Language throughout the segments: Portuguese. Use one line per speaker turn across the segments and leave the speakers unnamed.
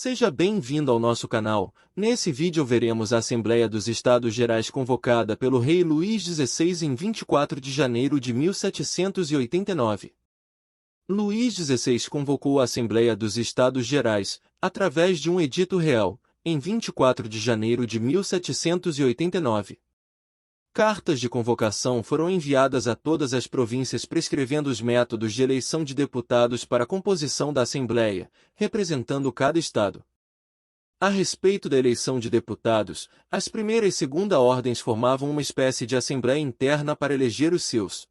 Seja bem-vindo ao nosso canal. Nesse vídeo veremos a Assembleia dos Estados Gerais convocada pelo rei Luís XVI em 24 de janeiro de 1789. Luís XVI convocou a Assembleia dos Estados Gerais, através de um edito real, em 24 de janeiro de 1789. Cartas de convocação foram enviadas a todas as províncias prescrevendo os métodos de eleição de deputados para a composição da Assembleia, representando cada estado. A respeito da eleição de deputados, as primeira e segunda ordens formavam uma espécie de assembleia interna para eleger os seus.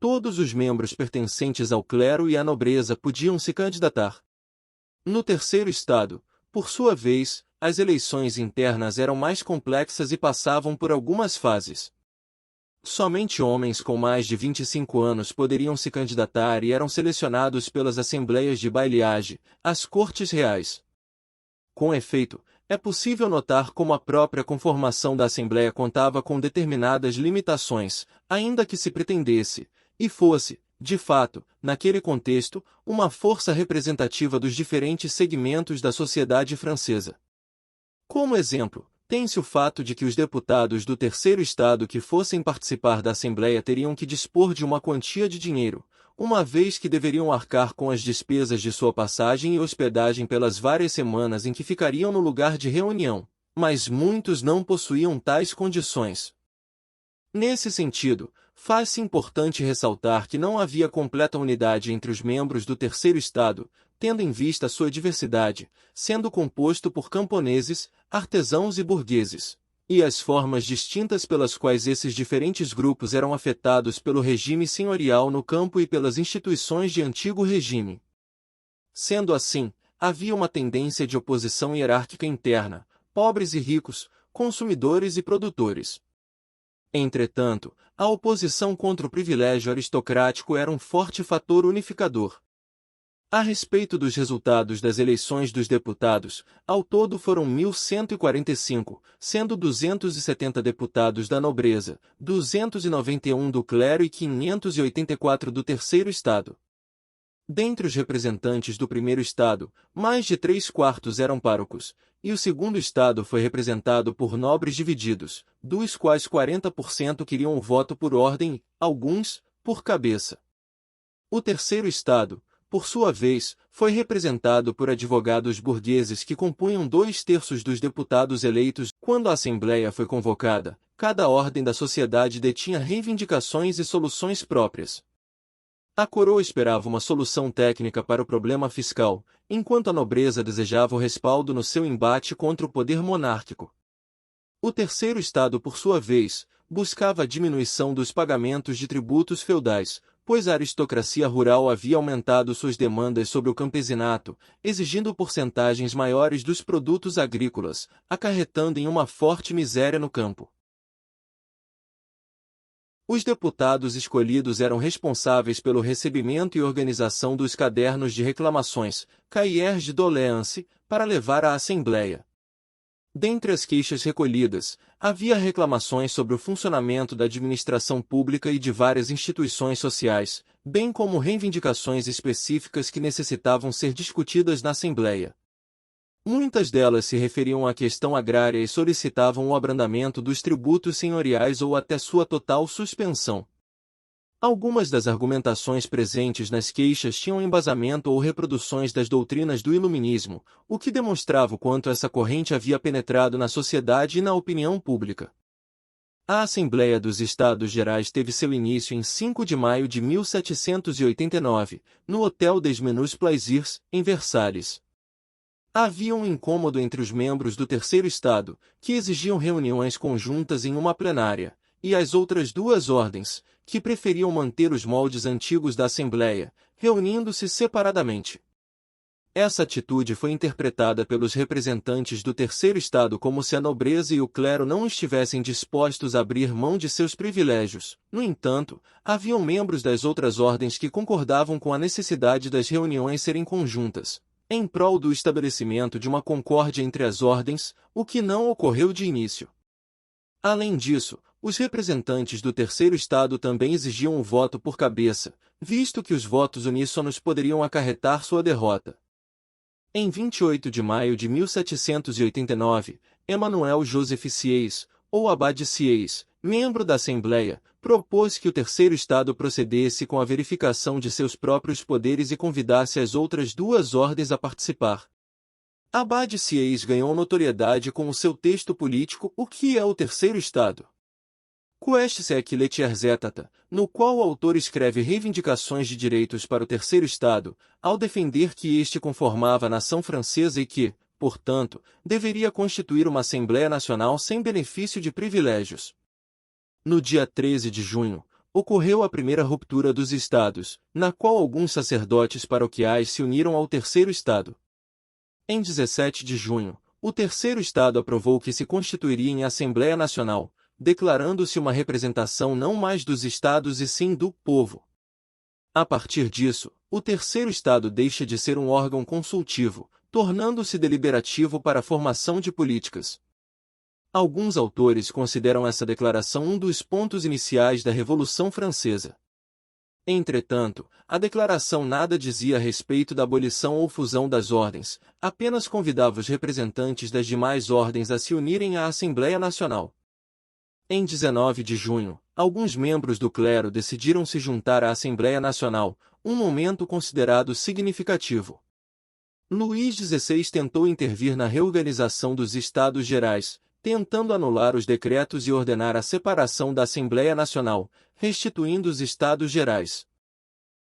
Todos os membros pertencentes ao clero e à nobreza podiam se candidatar. No terceiro estado, por sua vez, as eleições internas eram mais complexas e passavam por algumas fases. Somente homens com mais de 25 anos poderiam se candidatar e eram selecionados pelas assembleias de bailliage, as cortes reais. Com efeito, é possível notar como a própria conformação da Assembleia contava com determinadas limitações, ainda que se pretendesse, e fosse, de fato, naquele contexto, uma força representativa dos diferentes segmentos da sociedade francesa. Como exemplo, tem-se o fato de que os deputados do terceiro estado que fossem participar da Assembleia teriam que dispor de uma quantia de dinheiro, uma vez que deveriam arcar com as despesas de sua passagem e hospedagem pelas várias semanas em que ficariam no lugar de reunião, mas muitos não possuíam tais condições. Nesse sentido, faz-se importante ressaltar que não havia completa unidade entre os membros do terceiro estado, tendo em vista a sua diversidade, sendo composto por camponeses, artesãos e burgueses, e as formas distintas pelas quais esses diferentes grupos eram afetados pelo regime senhorial no campo e pelas instituições de antigo regime. Sendo assim, havia uma tendência de oposição hierárquica interna, pobres e ricos, consumidores e produtores. Entretanto, a oposição contra o privilégio aristocrático era um forte fator unificador. A respeito dos resultados das eleições dos deputados, ao todo foram 1.145, sendo 270 deputados da nobreza, 291 do clero e 584 do terceiro estado. Dentre os representantes do primeiro estado, mais de 3/4 eram párocos, e o segundo estado foi representado por nobres divididos, dos quais 40% queriam o voto por ordem e, alguns, por cabeça. O terceiro estado, por sua vez, foi representado por advogados burgueses que compunham 2/3 dos deputados eleitos. Quando a Assembleia foi convocada, cada ordem da sociedade detinha reivindicações e soluções próprias. A coroa esperava uma solução técnica para o problema fiscal, enquanto a nobreza desejava o respaldo no seu embate contra o poder monárquico. O terceiro estado, por sua vez, buscava a diminuição dos pagamentos de tributos feudais, pois a aristocracia rural havia aumentado suas demandas sobre o campesinato, exigindo porcentagens maiores dos produtos agrícolas, acarretando em uma forte miséria no campo. Os deputados escolhidos eram responsáveis pelo recebimento e organização dos cadernos de reclamações, cahiers de doléance, para levar à Assembleia. Dentre as queixas recolhidas, havia reclamações sobre o funcionamento da administração pública e de várias instituições sociais, bem como reivindicações específicas que necessitavam ser discutidas na Assembleia. Muitas delas se referiam à questão agrária e solicitavam o abrandamento dos tributos senhoriais ou até sua total suspensão. Algumas das argumentações presentes nas queixas tinham embasamento ou reproduções das doutrinas do Iluminismo, o que demonstrava o quanto essa corrente havia penetrado na sociedade e na opinião pública. A Assembleia dos Estados Gerais teve seu início em 5 de maio de 1789, no Hotel des Menus Plaisirs, em Versalhes. Havia um incômodo entre os membros do terceiro estado, que exigiam reuniões conjuntas em uma plenária, e as outras duas ordens, que preferiam manter os moldes antigos da Assembleia, reunindo-se separadamente. Essa atitude foi interpretada pelos representantes do terceiro estado como se a nobreza e o clero não estivessem dispostos a abrir mão de seus privilégios. No entanto, haviam membros das outras ordens que concordavam com a necessidade das reuniões serem conjuntas, em prol do estabelecimento de uma concórdia entre as ordens, o que não ocorreu de início. Além disso, os representantes do terceiro estado também exigiam o voto por cabeça, visto que os votos uníssonos poderiam acarretar sua derrota. Em 28 de maio de 1789, Emmanuel Joseph Sieyès, ou Abade Sieyès, membro da Assembleia, propôs que o terceiro Estado procedesse com a verificação de seus próprios poderes e convidasse as outras duas ordens a participar. Abade Sieyès ganhou notoriedade com o seu texto político O que é o Terceiro Estado? Quest sec letierzétata, no qual o autor escreve reivindicações de direitos para o terceiro Estado, ao defender que este conformava a nação francesa e que, portanto, deveria constituir uma Assembleia Nacional sem benefício de privilégios. No dia 13 de junho, ocorreu a primeira ruptura dos Estados, na qual alguns sacerdotes paroquiais se uniram ao terceiro Estado. Em 17 de junho, o terceiro Estado aprovou que se constituiria em Assembleia Nacional, declarando-se uma representação não mais dos Estados e sim do povo. A partir disso, o terceiro Estado deixa de ser um órgão consultivo, tornando-se deliberativo para a formação de políticas. Alguns autores consideram essa declaração um dos pontos iniciais da Revolução Francesa. Entretanto, a declaração nada dizia a respeito da abolição ou fusão das ordens, apenas convidava os representantes das demais ordens a se unirem à Assembleia Nacional. Em 19 de junho, alguns membros do clero decidiram se juntar à Assembleia Nacional, um momento considerado significativo. Luís XVI tentou intervir na reorganização dos Estados Gerais, tentando anular os decretos e ordenar a separação da Assembleia Nacional, restituindo os Estados Gerais.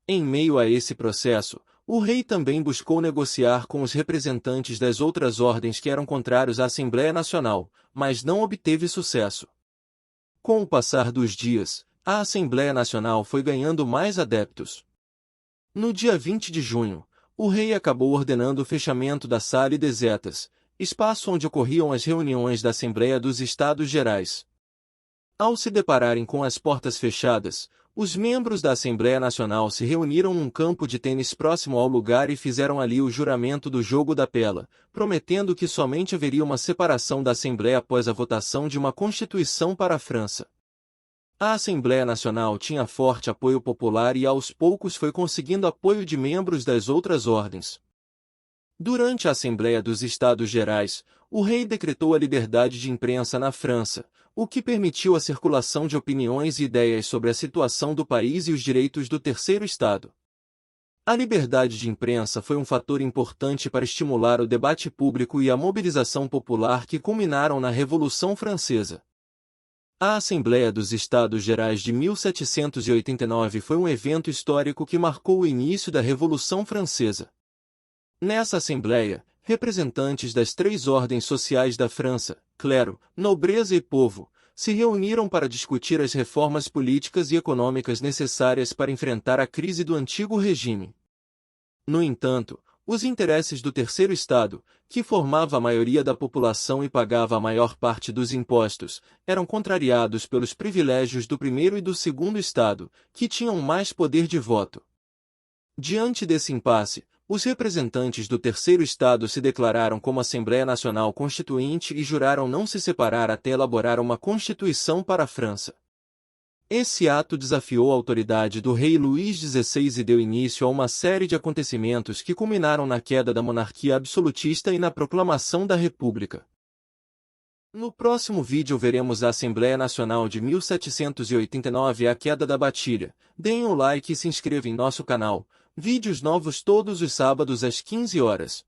Em meio a esse processo, o rei também buscou negociar com os representantes das outras ordens que eram contrários à Assembleia Nacional, mas não obteve sucesso. Com o passar dos dias, a Assembleia Nacional foi ganhando mais adeptos. No dia 20 de junho, o rei acabou ordenando o fechamento da Salle des Etats, espaço onde ocorriam as reuniões da Assembleia dos Estados Gerais. Ao se depararem com as portas fechadas, os membros da Assembleia Nacional se reuniram num campo de tênis próximo ao lugar e fizeram ali o juramento do jogo da pela, prometendo que somente haveria uma separação da Assembleia após a votação de uma Constituição para a França. A Assembleia Nacional tinha forte apoio popular e aos poucos foi conseguindo apoio de membros das outras ordens. Durante a Assembleia dos Estados Gerais, o rei decretou a liberdade de imprensa na França, o que permitiu a circulação de opiniões e ideias sobre a situação do país e os direitos do terceiro Estado. A liberdade de imprensa foi um fator importante para estimular o debate público e a mobilização popular que culminaram na Revolução Francesa. A Assembleia dos Estados Gerais de 1789 foi um evento histórico que marcou o início da Revolução Francesa. Nessa Assembleia, representantes das três ordens sociais da França, clero, nobreza e povo, se reuniram para discutir as reformas políticas e econômicas necessárias para enfrentar a crise do antigo regime. No entanto, os interesses do terceiro Estado, que formava a maioria da população e pagava a maior parte dos impostos, eram contrariados pelos privilégios do primeiro e do segundo Estado, que tinham mais poder de voto. Diante desse impasse, os representantes do terceiro Estado se declararam como Assembleia Nacional Constituinte e juraram não se separar até elaborar uma Constituição para a França. Esse ato desafiou a autoridade do rei Luís XVI e deu início a uma série de acontecimentos que culminaram na queda da monarquia absolutista e na proclamação da República. No próximo vídeo veremos a Assembleia Nacional de 1789 e a queda da Bastilha. Deem um like e se inscrevam em nosso canal. Vídeos novos todos os sábados às 15 horas.